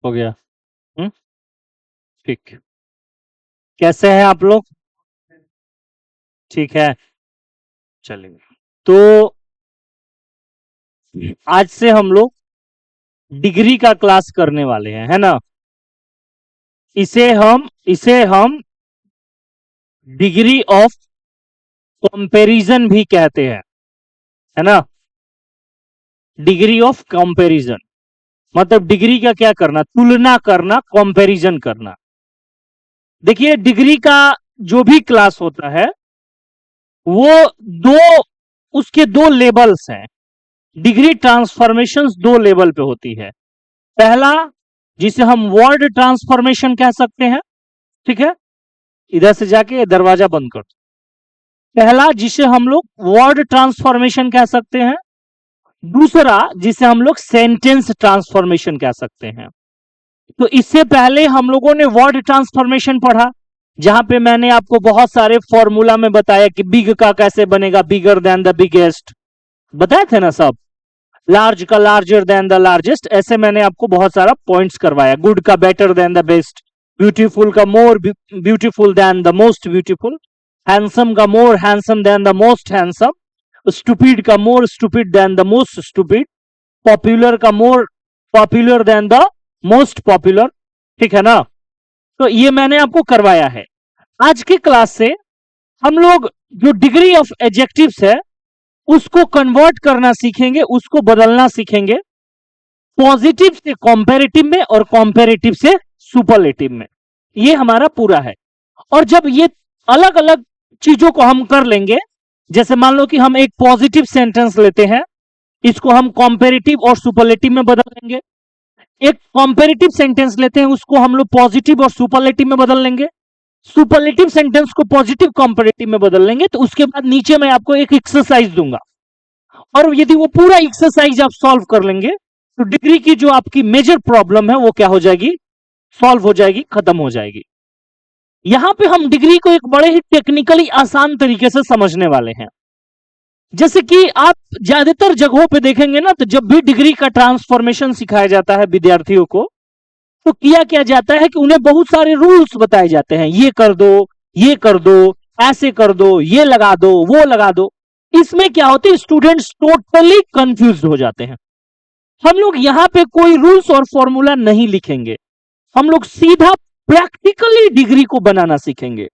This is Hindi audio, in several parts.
हो गया। ठीक। कैसे हैं आप लोग? ठीक है, चलिए। तो आज से हम लोग डिग्री का क्लास करने वाले हैं, है ना? इसे हम डिग्री ऑफ कंपैरिजन भी कहते हैं, है ना? डिग्री ऑफ कंपैरिजन मतलब डिग्री का क्या करना, तुलना करना, कंपैरिजन करना। देखिए, डिग्री का जो भी क्लास होता है वो दो उसके दो लेवल्स हैं। डिग्री ट्रांसफॉर्मेशंस दो लेवल पे होती है। पहला, जिसे हम वर्ड ट्रांसफॉर्मेशन कह सकते हैं, ठीक है? इधर से जाके दरवाजा बंद कर दो। पहला, जिसे हम लोग वर्ड ट्रांसफॉर्मेशन कह सकते हैं। दूसरा, जिसे हम लोग सेंटेंस ट्रांसफॉर्मेशन कह सकते हैं। तो इससे पहले हम लोगों ने वर्ड ट्रांसफॉर्मेशन पढ़ा, जहां पे मैंने आपको बहुत सारे फॉर्मूला में बताया कि बिग का कैसे बनेगा, बिगर देन द बिगेस्ट, बताए थे ना सब। लार्ज का लार्जर देन द लार्जेस्ट, ऐसे मैंने आपको बहुत सारा पॉइंट्स करवाया। गुड का better than the best, beautiful का more beautiful than the most beautiful, handsome का more handsome than the most handsome, stupid का more stupid than the most stupid, popular का more popular than the most popular, ठीक है ना? तो ये मैंने आपको करवाया है। आज की क्लास से हम लोग जो डिग्री ऑफ एडजेक्टिव्स है उसको कन्वर्ट करना सीखेंगे, उसको बदलना सीखेंगे, पॉजिटिव से कंपैरेटिव में और कंपैरेटिव से सुपरलेटिव में। ये हमारा पूरा है। और जब ये अलग अलग चीजों को हम कर लेंगे, जैसे मान लो कि हम एक पॉजिटिव सेंटेंस लेते हैं, इसको हम कंपैरेटिव और सुपरलेटिव में बदल लेंगे। एक कंपैरेटिव सेंटेंस लेते हैं, उसको हम लोग पॉजिटिव और सुपरलेटिव में बदल लेंगे। सुपरलेटिव सेंटेंस को पॉजिटिव कंपैरेटिव में बदल लेंगे। तो उसके बाद नीचे मैं आपको एक एक्सरसाइज दूंगा, और यदि वो पूरा एक्सरसाइज आप सॉल्व कर लेंगे तो डिग्री की जो आपकी मेजर प्रॉब्लम है वो क्या हो जाएगी, सॉल्व हो जाएगी, खत्म हो जाएगी। यहां पे हम डिग्री को एक बड़े ही टेक्निकली आसान तरीके से समझने वाले हैं। जैसे कि आप ज्यादातर जगहों पे देखेंगे ना, तो जब भी डिग्री का ट्रांसफॉर्मेशन सिखाया जाता है विद्यार्थियों को, तो किया जाता है कि उन्हें बहुत सारे रूल्स बताए जाते हैं। ये कर दो, ये कर दो, ऐसे कर दो, ये लगा दो, वो लगा दो। इसमें क्या होता है, स्टूडेंट्स टोटली कंफ्यूज हो जाते हैं। हम लोग यहां पे कोई रूल्स और फॉर्मूला नहीं लिखेंगे, हम लोग सीधा प्रैक्टिकली डिग्री को बनाना सीखेंगे।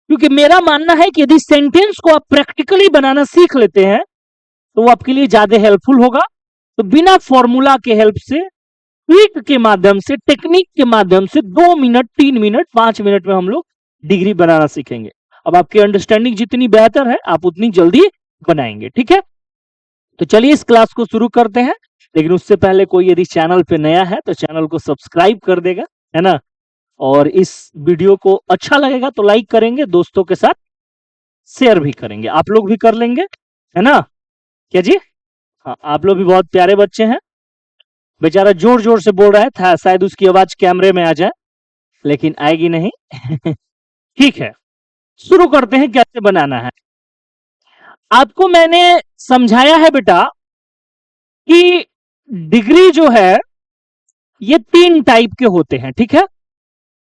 क्योंकि मेरा मानना है कि यदि सेंटेंस को आप प्रैक्टिकली बनाना सीख लेते हैं तो वो आपके लिए ज्यादा हेल्पफुल होगा। तो बिना फॉर्मूला के हेल्प से, ट्रिक के माध्यम से, टेक्निक के माध्यम से 2 मिनट, 3 मिनट, 5 मिनट में हम लोग डिग्री बनाना सीखेंगे। अब आपकी अंडरस्टैंडिंग जितनी बेहतर है आप उतनी जल्दी बनाएंगे, ठीक है? तो चलिए इस क्लास को शुरू करते हैं। लेकिन उससे पहले कोई यदि चैनल पे नया है तो चैनल को सब्सक्राइब कर देगा, है ना? और इस वीडियो को अच्छा लगेगा तो लाइक करेंगे, दोस्तों के साथ शेयर भी करेंगे, आप लोग भी कर लेंगे, है ना? क्या जी? हाँ, आप लोग भी बहुत प्यारे बच्चे हैं। बेचारा जोर जोर से बोल रहा है था, शायद उसकी आवाज कैमरे में आ जाए, लेकिन आएगी नहीं। ठीक है, शुरू करते हैं कैसे बनाना है। आपको मैंने समझाया है बेटा कि डिग्री जो है ये 3 टाइप के होते हैं, ठीक है?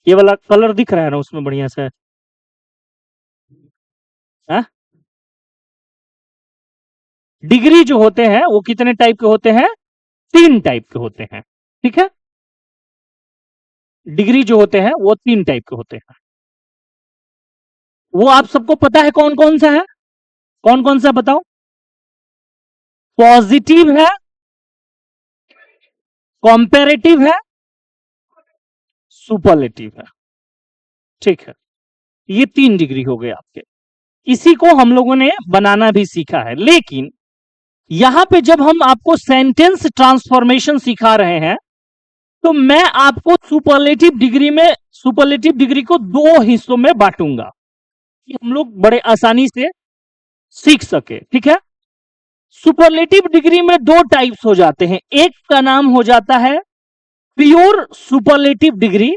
ये वाला कलर दिख रहा है ना उसमें बढ़िया से, है? डिग्री जो होते हैं वो कितने टाइप के होते हैं? 3 टाइप के होते हैं, ठीक है? डिग्री जो होते हैं वो 3 टाइप के होते हैं। वो आप सबको पता है कौन कौन सा है? कौन कौन सा बताओ? पॉजिटिव है, कंपैरेटिव है, सुपरलेटिव है, ठीक है? ये 3 डिग्री हो गए आपके। इसी को हम लोगों ने बनाना भी सीखा है। लेकिन यहां पे जब हम आपको सेंटेंस ट्रांसफॉर्मेशन सिखा रहे हैं तो मैं आपको सुपरलेटिव डिग्री को 2 हिस्सों में बांटूंगा कि हम लोग बड़े आसानी से सीख सके, ठीक है? सुपरलेटिव डिग्री में 2 टाइप्स हो जाते हैं। एक का नाम हो जाता है प्योर सुपरलेटिव डिग्री,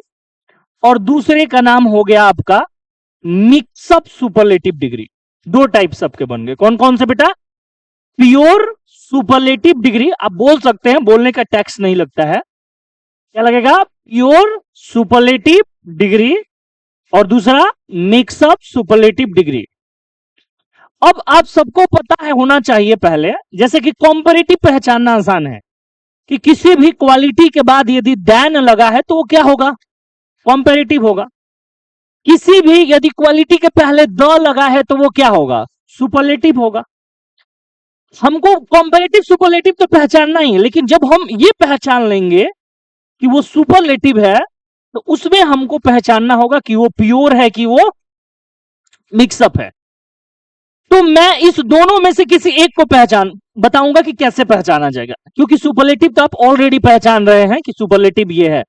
और दूसरे का नाम हो गया आपका मिक्सअप सुपरलेटिव डिग्री। 2 टाइप सबके बन गए। कौन कौन से बेटा? प्योर सुपरलेटिव डिग्री, आप बोल सकते हैं, बोलने का टैक्स नहीं लगता है। क्या लगेगा? प्योर सुपरलेटिव डिग्री और दूसरा मिक्सअप सुपरलेटिव डिग्री। अब आप सबको पता है, होना चाहिए पहले, जैसे कि कॉम्पैरेटिव पहचानना आसान है कि किसी भी क्वालिटी के बाद यदि दैन लगा है तो वो क्या होगा? कॉम्पैरेटिव होगा। किसी भी यदि क्वालिटी के पहले द लगा है तो वो क्या होगा? सुपरलेटिव होगा। हमको कॉम्पैरेटिव सुपरलेटिव तो पहचानना ही है, लेकिन जब हम ये पहचान लेंगे कि वो सुपरलेटिव है तो उसमें हमको पहचानना होगा कि वो प्योर है कि वो मिक्सअप है। तो मैं इस दोनों में से किसी एक को बताऊंगा कि कैसे पहचाना जाएगा, क्योंकि सुपरलेटिव तो आप ऑलरेडी पहचान रहे हैं कि सुपरलेटिव ये है।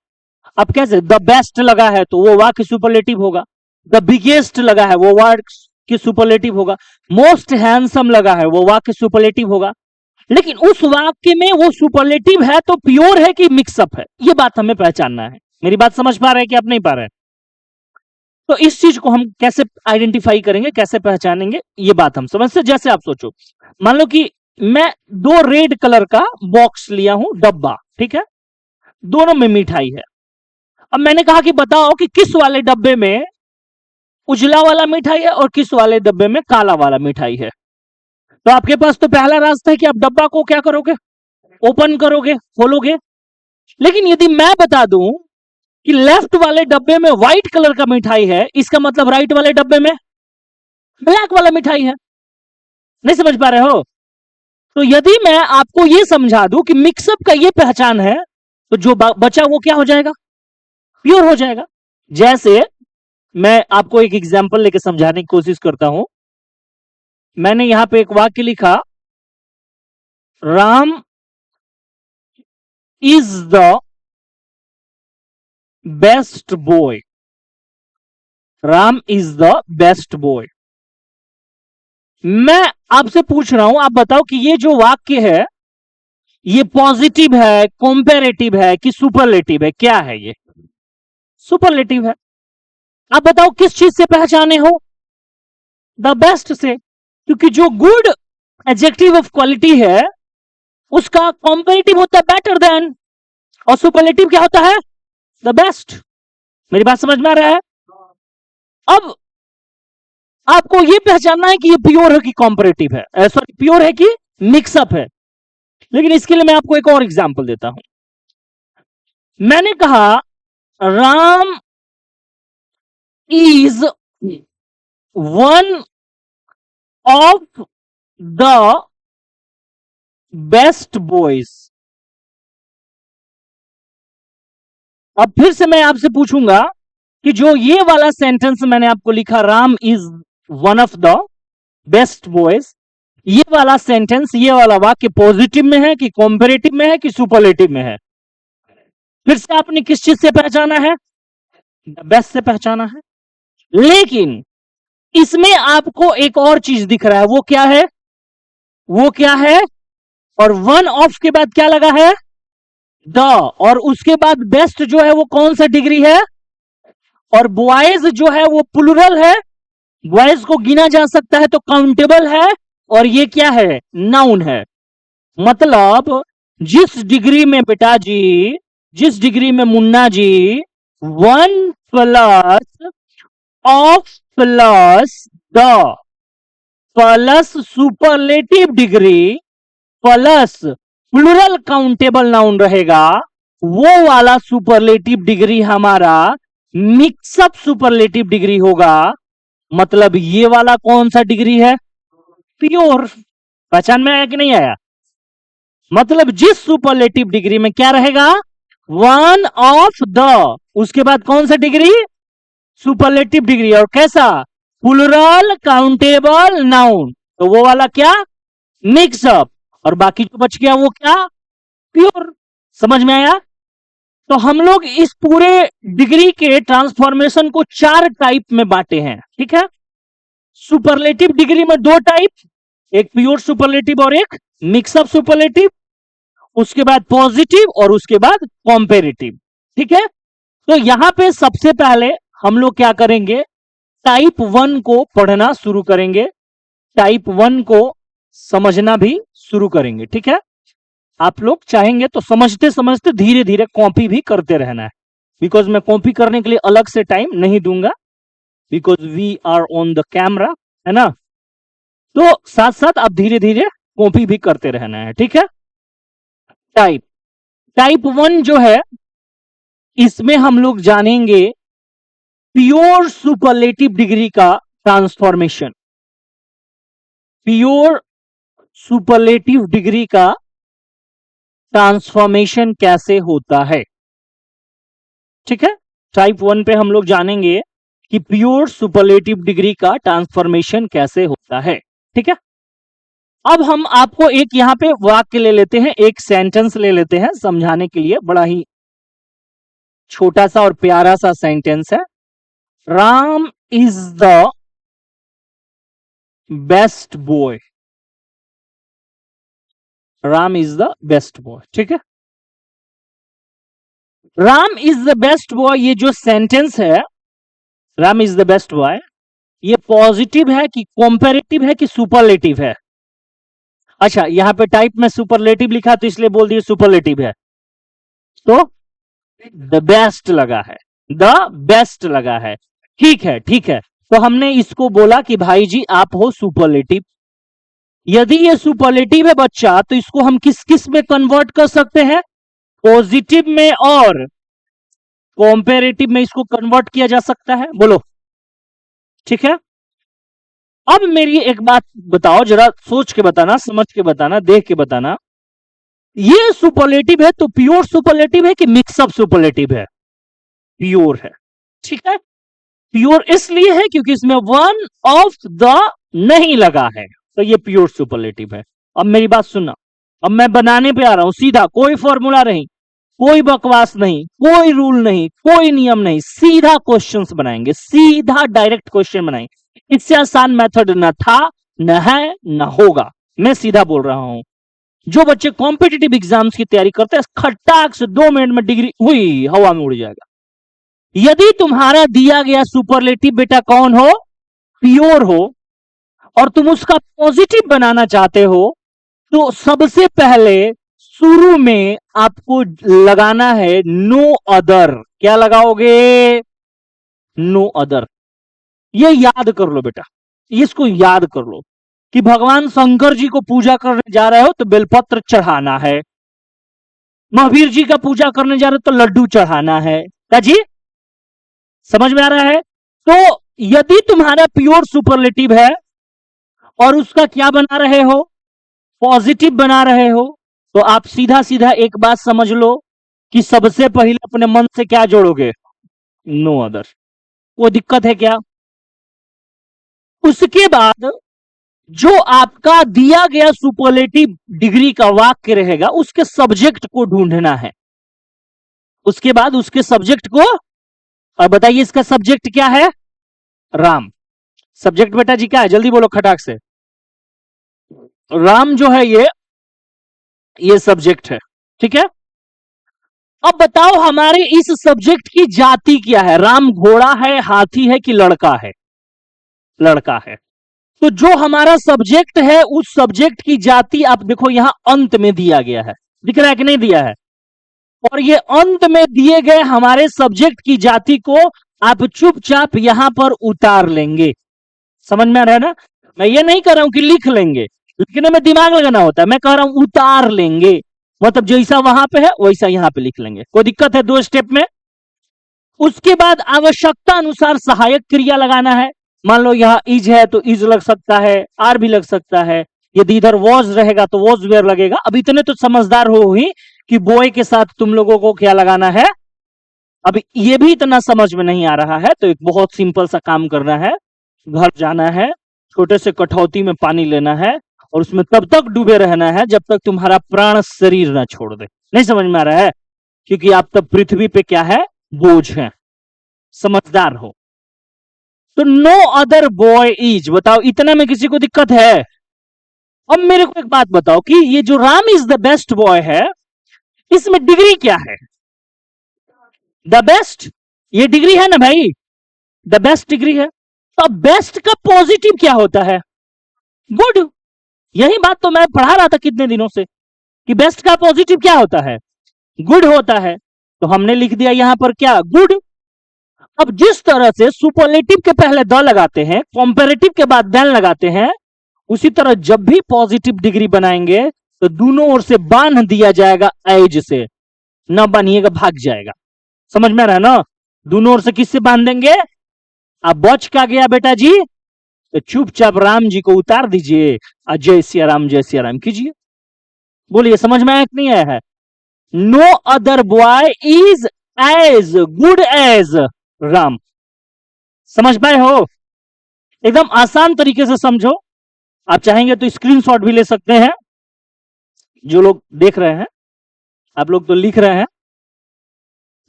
अब कैसे? द बेस्ट लगा है तो वो वाक्य सुपरलेटिव होगा, द बिगेस्ट लगा है वो वाक्य सुपरलेटिव होगा, मोस्ट हैंडसम लगा है वो वाक्य सुपरलेटिव होगा। लेकिन उस वाक्य में वो सुपरलेटिव है तो प्योर है कि मिक्सअप है, ये बात हमें पहचानना है। मेरी बात समझ पा रहे हैं कि आप नहीं पा रहे हैं? तो इस चीज को हम कैसे आइडेंटिफाई करेंगे, कैसे पहचानेंगे, ये बात हम समझते। जैसे आप सोचो, मान लो कि मैं 2 रेड कलर का बॉक्स लिया हूं, डब्बा, ठीक है, दोनों में मिठाई है। अब मैंने कहा कि बताओ कि किस वाले डब्बे में उजला वाला मिठाई है और किस वाले डब्बे में काला वाला मिठाई है। तो आपके पास तो पहला रास्ता है कि आप डब्बा को क्या करोगे? ओपन करोगे, खोलोगे। लेकिन यदि मैं बता दूं कि लेफ्ट वाले डब्बे में व्हाइट कलर का मिठाई है, इसका मतलब राइट वाले डब्बे में ब्लैक वाला मिठाई है। नहीं समझ पा रहे हो? तो यदि मैं आपको यह समझा दूं कि मिक्सअप का यह पहचान है तो जो बचा वो क्या हो जाएगा? प्योर हो जाएगा। जैसे मैं आपको एक एग्जांपल लेके समझाने की कोशिश करता हूं। मैंने यहां पे एक वाक्य लिखा, Ram is the best boy. Ram is the best boy. मैं आपसे पूछ रहा हूं, आप बताओ कि ये जो वाक्य है ये पॉजिटिव है, कंपैरेटिव है कि सुपरलेटिव है? क्या है ये? सुपरलेटिव है। आप बताओ किस चीज से पहचाने हो? द बेस्ट से, क्योंकि जो गुड एडजेक्टिव ऑफ क्वालिटी है उसका कंपैरेटिव होता है बेटर देन, और सुपरलेटिव क्या होता है? The best. मेरी बात समझ में आ रहा है? अब आपको यह पहचानना है कि ये प्योर है कि कंपैरेटिव है, सॉरी प्योर है कि मिक्सअप है। लेकिन इसके लिए मैं आपको एक और एग्जांपल देता हूं। मैंने कहा Ram is one of the best boys. अब फिर से मैं आपसे पूछूंगा कि जो ये वाला सेंटेंस मैंने आपको लिखा, Ram is one of the best boys, ये वाला सेंटेंस, ये वाला वाक्य पॉजिटिव में है कि कंपैरेटिव में है कि सुपरलेटिव में है? फिर से आपने किस चीज से पहचाना है? बेस्ट से पहचाना है। लेकिन इसमें आपको एक और चीज दिख रहा है, वो क्या है? वो क्या है? और वन ऑफ के बाद क्या लगा है? द, और उसके बाद बेस्ट जो है वो कौन सा डिग्री है? और बॉयज जो है वो प्लुरल है, बॉयज को गिना जा सकता है तो काउंटेबल है, और ये क्या है? नाउन है। मतलब जिस डिग्री में बेटा जी, जिस डिग्री में Munna ji 1 plus of plus the plus superlative degree plus plural countable noun रहेगा, वो वाला सुपरलेटिव डिग्री हमारा मिक्सअप सुपरलेटिव डिग्री होगा। मतलब ये वाला कौन सा डिग्री है? प्योर। पहचान में आया कि नहीं आया? मतलब जिस सुपरलेटिव डिग्री में क्या रहेगा? 1 ऑफ द, उसके बाद कौन सा डिग्री? सुपरलेटिव डिग्री, और कैसा? Plural countable noun. तो वो वाला क्या? मिक्सअप। और बाकी जो बच गया वो क्या? प्योर। समझ में आया? तो हम लोग इस पूरे डिग्री के ट्रांसफॉर्मेशन को 4 टाइप में बांटे हैं, ठीक है? सुपरलेटिव डिग्री में 2 टाइप, एक प्योर सुपरलेटिव और एक मिक्सअप सुपरलेटिव, उसके बाद पॉजिटिव और उसके बाद कंपैरेटिव, ठीक है? तो यहां पे सबसे पहले हम लोग क्या करेंगे? टाइप 1 को पढ़ना शुरू करेंगे, टाइप 1 को समझना भी शुरू करेंगे, ठीक है? आप लोग चाहेंगे तो समझते समझते धीरे धीरे कॉपी भी करते रहना है, बिकॉज मैं कॉपी करने के लिए अलग से टाइम नहीं दूंगा, because we are on the camera, है ना। तो साथ साथ आप धीरे धीरे कॉपी भी करते रहना है, ठीक है। टाइप टाइप 1 जो है, इसमें हम लोग जानेंगे प्योर सुपरलेटिव डिग्री का ट्रांसफॉर्मेशन। प्योर सुपरलेटिव डिग्री का ट्रांसफॉर्मेशन कैसे होता है, ठीक है। टाइप 1 पे हम लोग जानेंगे कि प्योर सुपरलेटिव डिग्री का ट्रांसफॉर्मेशन कैसे होता है, ठीक है। अब हम आपको एक यहां पे वाक्य ले लेते हैं, एक सेंटेंस ले लेते हैं समझाने के लिए, बड़ा ही छोटा सा और प्यारा सा सेंटेंस है। Ram is the best boy. Ram is the best boy, ठीक है। Ram is the best boy, ये जो सेंटेंस है, Ram is the best boy, ये पॉजिटिव है कि कंपैरेटिव है कि सुपरलेटिव है? अच्छा, यहां पे टाइप में सुपरलेटिव लिखा तो इसलिए बोल दिए सुपरलेटिव है, तो द बेस्ट लगा है, द बेस्ट लगा है, ठीक है, ठीक है। तो हमने इसको बोला कि भाई जी आप हो सुपरलेटिव। यदि ये सुपरलेटिव है बच्चा, तो इसको हम किस किस में कन्वर्ट कर सकते हैं? पॉजिटिव में और कंपैरेटिव में इसको कन्वर्ट किया जा सकता है, बोलो, ठीक है। अब मेरी एक बात बताओ, जरा सोच के बताना, समझ के बताना, देख के बताना, ये सुपरलेटिव है तो प्योर सुपरलेटिव है कि मिक्सअप सुपरलेटिव है? प्योर है, ठीक है। प्योर इसलिए है क्योंकि इसमें वन ऑफ द नहीं लगा है, तो ये प्योर सुपरलेटिव है। अब मेरी बात सुनना, अब मैं बनाने पे आ रहा हूं सीधा, कोई फॉर्मूला नहीं, कोई बकवास नहीं, कोई रूल नहीं, कोई नियम नहीं, सीधा क्वेश्चंस बनाएंगे, सीधा डायरेक्ट क्वेश्चन बनाएंगे। इससे आसान मेथड न था, न है, न होगा। मैं सीधा बोल रहा हूं, जो बच्चे कॉम्पिटिटिव एग्जाम्स की तैयारी करते हैं, खट्टाक से 2 मिनट में डिग्री हुई हवा में उड़ जाएगा। यदि तुम्हारा दिया गया सुपरलेटिव बेटा कौन हो? प्योर हो, और तुम उसका पॉजिटिव बनाना चाहते हो, तो सबसे पहले शुरू में आपको लगाना है नो अदर। क्या लगाओगे? No other. ये याद कर लो बेटा, इसको याद कर लो कि भगवान शंकर जी को पूजा करने जा रहे हो तो बेलपत्र चढ़ाना है, महावीर जी का पूजा करने जा रहे हो तो लड्डू चढ़ाना है। क्या जी, समझ में आ रहा है? तो यदि तुम्हारा प्योर सुपरलेटिव है और उसका क्या बना रहे हो? पॉजिटिव बना रहे हो, तो आप सीधा सीधा एक बात समझ लो कि सबसे पहले अपने मन से क्या जोड़ोगे? No other. कोई दिक्कत है क्या? उसके बाद जो आपका दिया गया सुपरलेटिव डिग्री का वाक्य रहेगा, उसके सब्जेक्ट को ढूंढना है। उसके बाद उसके सब्जेक्ट को, और बताइए इसका सब्जेक्ट क्या है? राम। सब्जेक्ट बेटा जी क्या है? जल्दी बोलो खटाक से। राम जो है ये सब्जेक्ट है, ठीक है। अब बताओ हमारे इस सब्जेक्ट की जाति क्या है? राम घोड़ा है, हाथी है कि लड़का है? लड़का है। तो जो हमारा सब्जेक्ट है, उस सब्जेक्ट की जाति आप देखो यहां अंत में दिया गया है, दिख रहा है कि नहीं दिया है? और ये अंत में दिए गए हमारे सब्जेक्ट की जाति को आप चुपचाप यहां पर उतार लेंगे। समझ में आ रहा है ना? मैं ये नहीं कह रहा हूं कि लिख लेंगे, लिखने में दिमाग लगाना होता है, मैं कह रहा हूं उतार लेंगे, मतलब जैसा वहां पे है वैसा यहां पे लिख लेंगे। कोई दिक्कत है 2 स्टेप में? उसके बाद आवश्यकता अनुसार सहायक क्रिया लगाना है। मान लो यहां इज है तो इज लग सकता है, आर भी लग सकता है, यदि इधर वॉज रहेगा तो वॉज वेयर लगेगा। अब इतने तो समझदार हो ही कि बॉय के साथ तुम लोगों को क्या लगाना है। अब ये भी इतना समझ में नहीं आ रहा है, तो एक बहुत सिंपल सा काम करना है, घर जाना है, छोटे से कठौती में पानी लेना है और उसमें तब तक डूबे रहना है जब तक तुम्हारा प्राण शरीर ना छोड़ दे। नहीं समझ में आ रहा है? क्योंकि आप तब पृथ्वी पे क्या है? बोझ है। समझदार हो। तो नो अदर बॉय इज, बताओ इतना में किसी को दिक्कत है? अब मेरे को एक बात बताओ कि ये जो Ram is the best boy है, इसमें डिग्री क्या है? द बेस्ट, ये डिग्री है ना भाई, द बेस्ट डिग्री है। तो बेस्ट का पॉजिटिव क्या होता है? गुड। यही बात तो मैं पढ़ा रहा था कितने दिनों से। कि बेस्ट का पॉजिटिव क्या होता है, गुड होता है, तो हमने लिख दिया यहां पर क्या, गुड। अब जिस तरह से सुपरलेटिव के पहले द लगाते हैं, कंपैरेटिव के बाद देन लगाते हैं, उसी तरह जब भी पॉजिटिव डिग्री बनाएंगे तो दोनों ओर से बांध दिया जाएगा एज से, ना बांधिएगा भाग जाएगा। समझ में आ रहा है ना, दोनों ओर से किससे बांध देंगे, अब बच का गया बेटा जी, तो चुपचाप राम जी को उतार दीजिए और जय सिया राम कीजिए। बोलिए समझ में आया कि नहीं आया है। No other boy is as good as Ram. समझ पाए हो, एकदम आसान तरीके से समझो। आप चाहेंगे तो स्क्रीनशॉट भी ले सकते हैं, जो लोग देख रहे हैं, आप लोग तो लिख रहे हैं,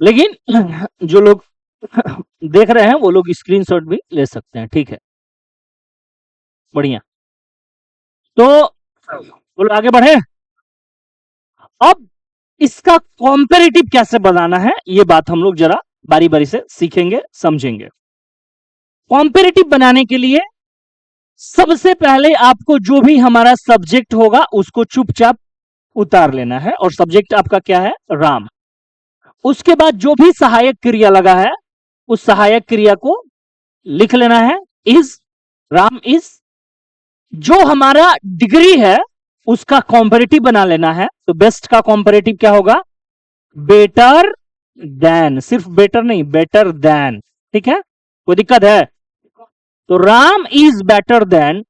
लेकिन जो लोग देख रहे हैं वो लोग स्क्रीनशॉट भी ले सकते हैं, ठीक है, बढ़िया। तो बोलो आगे बढ़े। अब इसका कॉम्पेरेटिव कैसे बनाना है, ये बात हम लोग जरा बारी बारी से सीखेंगे, समझेंगे। कॉम्पेरेटिव बनाने के लिए सबसे पहले आपको जो भी हमारा सब्जेक्ट होगा उसको चुपचाप उतार लेना है, और सब्जेक्ट आपका क्या है, राम। उसके बाद जो भी सहायक क्रिया लगा है उस सहायक क्रिया को लिख लेना है, इज, राम इज। जो हमारा डिग्री है उसका कॉम्पेरेटिव बना लेना है, तो बेस्ट का कॉम्पेरेटिव क्या होगा, बेटर देन, सिर्फ बेटर नहीं, बेटर देन, ठीक है, कोई दिक्कत है, तो राम इज बेटर देन,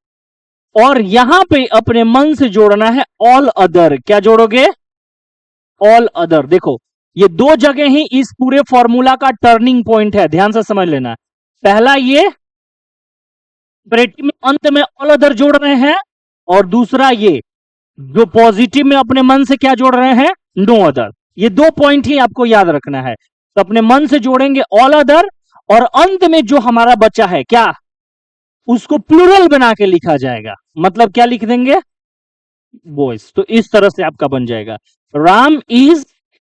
और यहां पे अपने मन से जोड़ना है ऑल अदर। क्या जोड़ोगे, ऑल अदर। देखो ये दो जगह ही इस पूरे फॉर्मूला का टर्निंग पॉइंट है, ध्यान से समझ लेना। पहला ये कॉम्पेरेटिव में अंत में ऑल अदर जोड़ रहे हैं, और दूसरा ये जो पॉजिटिव में अपने मन से क्या जोड़ रहे हैं, नो अदर। ये दो पॉइंट ही आपको याद रखना है। तो अपने मन से जोड़ेंगे ऑल अदर, और अंत में जो हमारा बचा है क्या, उसको प्लूरल बना के लिखा जाएगा, मतलब क्या लिख देंगे, बॉयज। तो इस तरह से आपका बन जाएगा, Ram is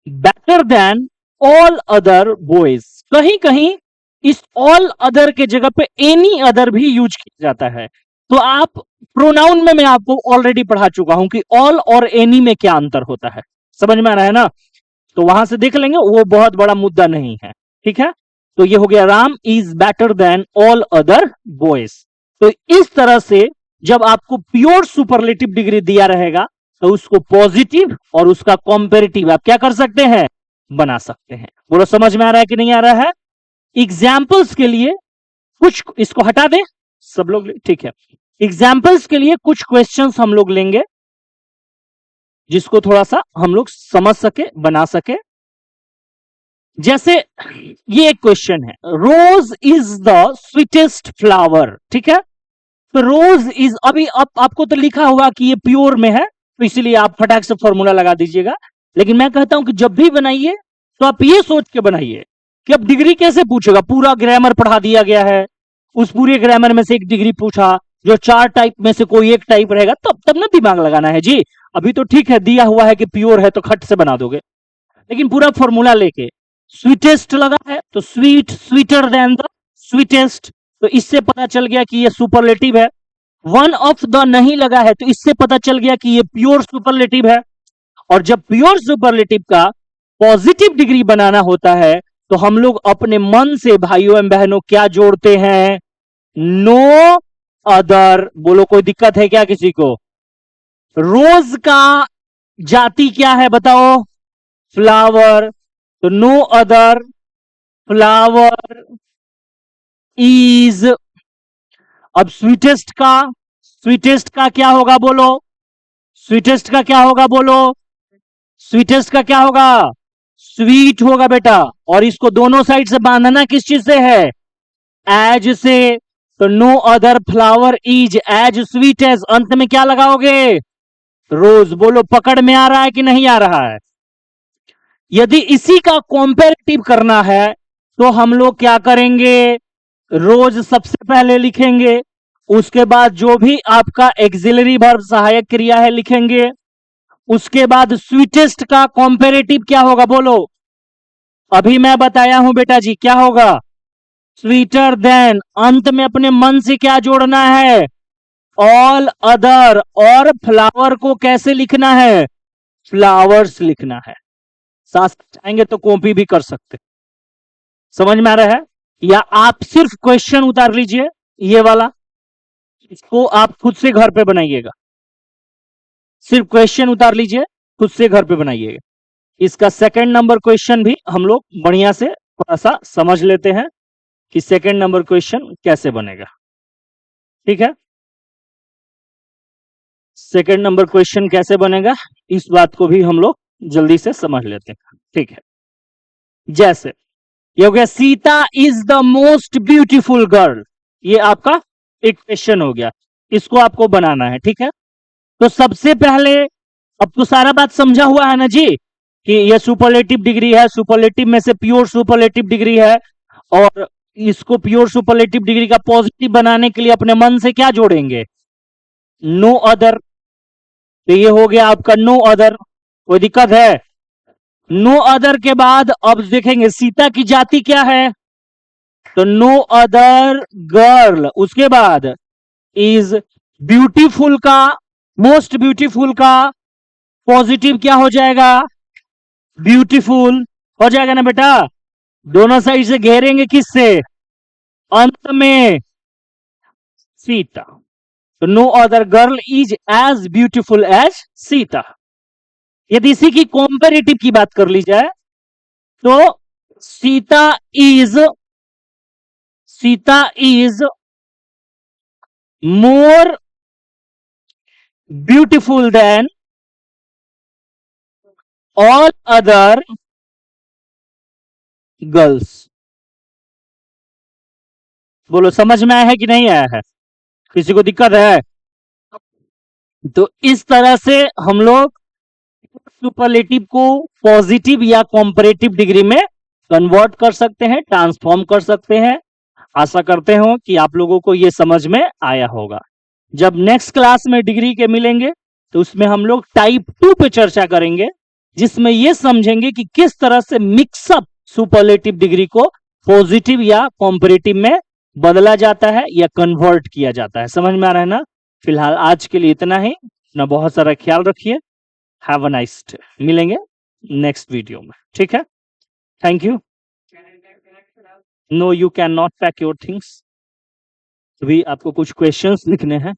better than all other boys. कहीं कहीं इस ऑल अदर के जगह पे एनी अदर भी यूज किया जाता है। तो आप प्रोनाउन में मैं आपको ऑलरेडी पढ़ा चुका हूं कि ऑल और एनी में क्या अंतर होता है, समझ में आ रहा है ना, तो वहां से देख लेंगे, वो बहुत बड़ा मुद्दा नहीं है, ठीक है। तो ये हो गया, Ram is better than all other boys. तो इस तरह से जब आपको प्योर सुपरलेटिव डिग्री दिया रहेगा तो उसको पॉजिटिव और उसका कॉम्पेरेटिव आप क्या कर सकते हैं, बना सकते हैं। बोलो समझ में आ रहा है कि नहीं आ रहा है। एग्जाम्पल्स के लिए कुछ, इसको हटा दें सब लोग, ठीक है। एग्जाम्पल्स के लिए कुछ क्वेश्चंस हम लोग लेंगे जिसको थोड़ा सा हम लोग समझ सके, बना सके। जैसे ये एक क्वेश्चन है, रोज इज द स्वीटेस्ट फ्लावर, ठीक है। तो रोज इज, अभी आपको तो लिखा हुआ कि ये प्योर में है, तो इसलिए आप फटाक से फॉर्मूला लगा दीजिएगा। लेकिन मैं कहता हूं कि जब भी बनाइए तो आप ये सोच के बनाइए कि अब डिग्री कैसे पूछेगा, पूरा ग्रामर पढ़ा दिया गया है, उस पूरे ग्रामर में से एक डिग्री पूछा, जो 4 टाइप में से कोई एक टाइप रहेगा, तब ना दिमाग लगाना है जी। अभी तो ठीक है, दिया हुआ है कि प्योर है तो खट से बना दोगे, लेकिन पूरा फॉर्मूला लेके, स्वीटेस्ट लगा है तो sweet, sweeter than the sweetest, तो इससे पता चल गया कि ये सुपरलेटिव है। वन ऑफ द नहीं लगा है तो इससे पता चल गया कि ये प्योर सुपरलेटिव है। और जब प्योर सुपरलेटिव का पॉजिटिव डिग्री बनाना होता है तो हम लोग अपने मन से भाइयों एवं बहनों क्या जोड़ते हैं, नो अदर। बोलो कोई दिक्कत है क्या किसी को। रोज का जाति क्या है बताओ, फ्लावर, तो नो अदर फ्लावर इज। अब स्वीटेस्ट का क्या होगा बोलो, स्वीटेस्ट का क्या होगा बोलो, स्वीटेस्ट का क्या होगा, स्वीट होगा बेटा। और इसको दोनों साइड से बांधना किस चीज से है, एज से। तो no other flower is as sweet as, अंत में क्या लगाओगे, रोज। बोलो पकड़ में आ रहा है कि नहीं आ रहा है। यदि इसी का कॉम्पेरेटिव करना है तो हम लोग क्या करेंगे, रोज सबसे पहले लिखेंगे, उसके बाद जो भी आपका एक्सिलरी वर्ब सहायक क्रिया है लिखेंगे, उसके बाद स्वीटेस्ट का कॉम्पेरेटिव क्या होगा बोलो, अभी मैं बताया हूं बेटा जी, क्या होगा, स्वीटर देन। अंत में अपने मन से क्या जोड़ना है, ऑल अदर। और फ्लावर को कैसे लिखना है, फ्लावर्स लिखना है। साथ चाहेंगे तो कॉपी भी कर सकते। समझ में आ रहा है? या आप सिर्फ क्वेश्चन उतार लीजिए, ये वाला, इसको आप खुद से घर पे बनाइएगा। सिर्फ क्वेश्चन उतार लीजिए, खुद से घर पे बनाइएगा। इसका सेकंड नंबर क्वेश्चन भी हम लोग बढ़िया से थोड़ा सा समझ लेते हैं कि सेकंड नंबर क्वेश्चन कैसे बनेगा। ठीक है, सेकंड नंबर क्वेश्चन कैसे बनेगा, इस बात को भी हम लोग जल्दी से समझ लेते हैं। ठीक है, जैसे ये हो गया, Sita is the most beautiful girl. ये आपका एक क्वेश्चन हो गया, इसको आपको बनाना है। ठीक है, तो सबसे पहले, अब तो सारा बात समझा हुआ है ना जी, कि ये सुपरलेटिव डिग्री है, सुपरलेटिव में से प्योर सुपरलेटिव डिग्री है, और इसको प्योर सुपरलेटिव डिग्री का पॉजिटिव बनाने के लिए अपने मन से क्या जोड़ेंगे, नो अदर। तो ये हो गया आपका नो अदर। कोई दिक्कत है? नो अदर के बाद अब देखेंगे सीता की जाति क्या है, तो नो अदर गर्ल। उसके बाद इज ब्यूटीफुल का, मोस्ट ब्यूटीफुल का पॉजिटिव क्या हो जाएगा, ब्यूटीफुल हो जाएगा ना बेटा। दोनों साइड से घेरेंगे किससे, अंत में सीता। तो no other girl is as beautiful as Sita. यदि इसी की कॉम्पेरेटिव की बात कर ली जाए तो Sita is more beautiful then all other girls. बोलो समझ में आया है कि नहीं आया है? किसी को दिक्कत है? तो इस तरह से हम लोग सुपरलेटिव को पॉजिटिव या कॉम्परेटिव डिग्री में कन्वर्ट कर सकते हैं, ट्रांसफॉर्म कर सकते हैं। आशा करते हो कि आप लोगों को यह समझ में आया होगा। जब नेक्स्ट क्लास में डिग्री के मिलेंगे तो उसमें हम लोग टाइप 2 पे चर्चा करेंगे, जिसमें यह समझेंगे कि किस तरह से मिक्सअप सुपरलेटिव डिग्री को पॉजिटिव या कॉम्परेटिव में बदला जाता है या कन्वर्ट किया जाता है। समझ में आ रहा है ना? फिलहाल आज के लिए इतना ही। अपना बहुत सारा ख्याल रखिए। Have a nice day. मिलेंगे नेक्स्ट वीडियो में। ठीक है, thank you. No, you can not pack your things. अभी आपको कुछ क्वेश्चंस लिखने हैं।